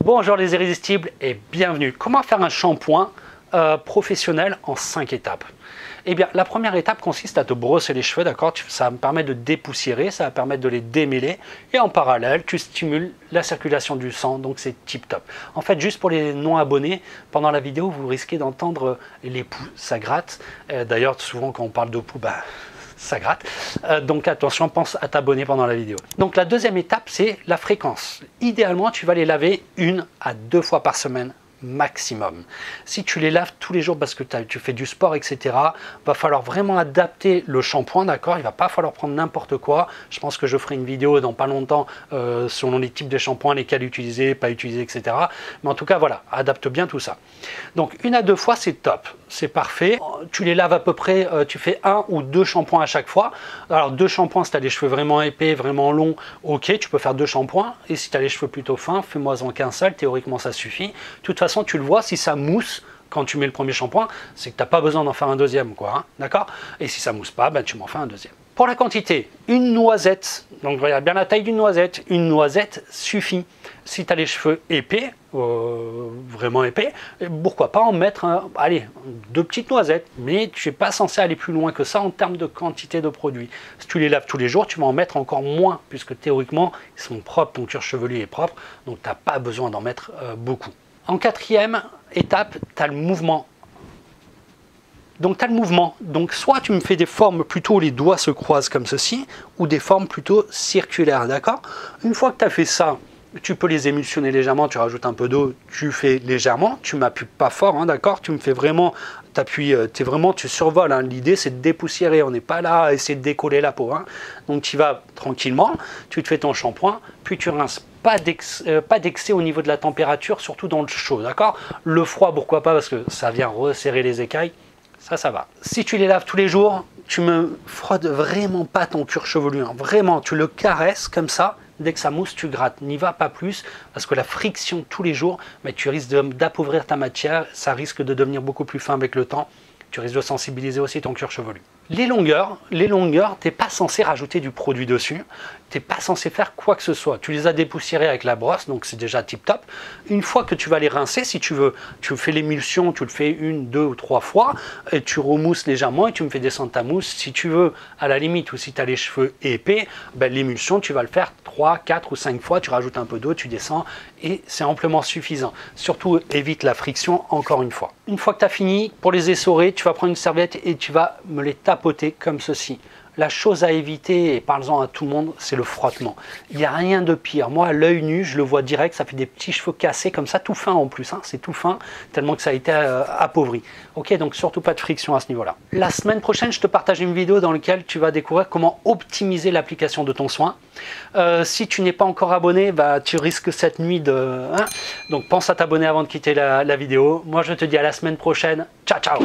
Bonjour les irrésistibles et bienvenue. Comment faire un shampoing professionnel en 5 étapes? Eh bien, la première étape consiste à te brosser les cheveux, d'accord? Ça va me permettre de dépoussiérer, ça va permettre de les démêler. Et en parallèle, tu stimules la circulation du sang, donc c'est tip top. En fait, juste pour les non-abonnés, pendant la vidéo, vous risquez d'entendre les poux, ça gratte. D'ailleurs, souvent quand on parle de poux, ça gratte. Donc attention, pense à t'abonner pendant la vidéo. Donc la deuxième étape, c'est la fréquence. Idéalement, tu vas les laver 1 à 2 fois par semaine maximum. Si tu les laves tous les jours parce que tu fais du sport, etc., va falloir vraiment adapter le shampoing, d'accord? Il va pas falloir prendre n'importe quoi. Je pense que je ferai une vidéo dans pas longtemps selon les types de shampoings, lesquels utiliser, pas utiliser, etc. Mais en tout cas, voilà, adapte bien tout ça. Donc 1 à 2 fois, c'est top, c'est parfait. Tu les laves à peu près, tu fais 1 ou 2 shampoings à chaque fois. Alors 2 shampoings si tu as les cheveux vraiment épais, vraiment longs, ok, tu peux faire 2 shampoings. Et si tu as les cheveux plutôt fins, fais-moi-en qu'un seul, théoriquement ça suffit. De toute façon, tu le vois, si ça mousse quand tu mets le premier shampoing, c'est que tu n'as pas besoin d'en faire un deuxième, quoi, hein, d'accord? Et si ça mousse pas, tu m'en fais un deuxième. Pour la quantité, une noisette, donc regarde bien la taille d'une noisette, une noisette suffit. Si tu as les cheveux épais, vraiment épais, pourquoi pas en mettre, allez, 2 petites noisettes, mais tu n'es pas censé aller plus loin que ça en termes de quantité de produit. Si tu les laves tous les jours, tu vas en mettre encore moins, puisque théoriquement, ils sont propres, ton cuir chevelu est propre, donc tu n'as pas besoin d'en mettre beaucoup. En quatrième étape, tu as le mouvement. Donc tu as le mouvement. Donc soit tu me fais des formes plutôt où les doigts se croisent comme ceci, ou des formes plutôt circulaires, d'accord? Une fois que tu as fait ça, tu peux les émulsionner légèrement, tu rajoutes un peu d'eau, tu fais légèrement, tu m'appuies pas fort, hein, d'accord? Tu me fais vraiment, tu survoles, hein. L'idée c'est de dépoussiérer, on n'est pas là à essayer de décoller la peau, hein. Donc tu vas tranquillement, tu te fais ton shampoing, puis tu rinces. Pas d'excès au niveau de la température, surtout dans le chaud, d'accord? Le froid, pourquoi pas, parce que ça vient resserrer les écailles, ça va. Si tu les laves tous les jours, tu me frottes vraiment pas ton cuir chevelu, hein. Vraiment, tu le caresses comme ça. Dès que ça mousse, tu grattes. N'y va pas plus, parce que la friction tous les jours, tu risques d'appauvrir ta matière, ça risque de devenir beaucoup plus fin avec le temps. Tu risques de sensibiliser aussi ton cuir chevelu. Les longueurs, tu n'es pas censé rajouter du produit dessus. Tu n'es pas censé faire quoi que ce soit. Tu les as dépoussiérés avec la brosse, donc c'est déjà tip top. Une fois que tu vas les rincer, si tu veux, tu fais l'émulsion, tu le fais 1, 2 ou 3 fois, et tu remousses légèrement et tu me fais descendre ta mousse. Si tu veux, à la limite, ou si tu as les cheveux épais, l'émulsion, tu vas le faire 3, 4 ou 5 fois, tu rajoutes un peu d'eau, tu descends, et c'est amplement suffisant. Surtout, évite la friction encore une fois. Une fois que tu as fini, pour les essorer, tu vas prendre une serviette et tu vas me les tapoter comme ceci. La chose à éviter, et parle-en à tout le monde, c'est le frottement. Il n'y a rien de pire. Moi, à l'œil nu, je le vois direct, ça fait des petits cheveux cassés comme ça, tout fin en plus, hein, c'est tout fin, tellement que ça a été appauvri. Ok, donc surtout pas de friction à ce niveau-là. La semaine prochaine, je te partage une vidéo dans laquelle tu vas découvrir comment optimiser l'application de ton soin. Si tu n'es pas encore abonné, tu risques cette nuit de... Hein, donc pense à t'abonner avant de quitter la vidéo. Moi, je te dis à la semaine prochaine. Ciao, ciao!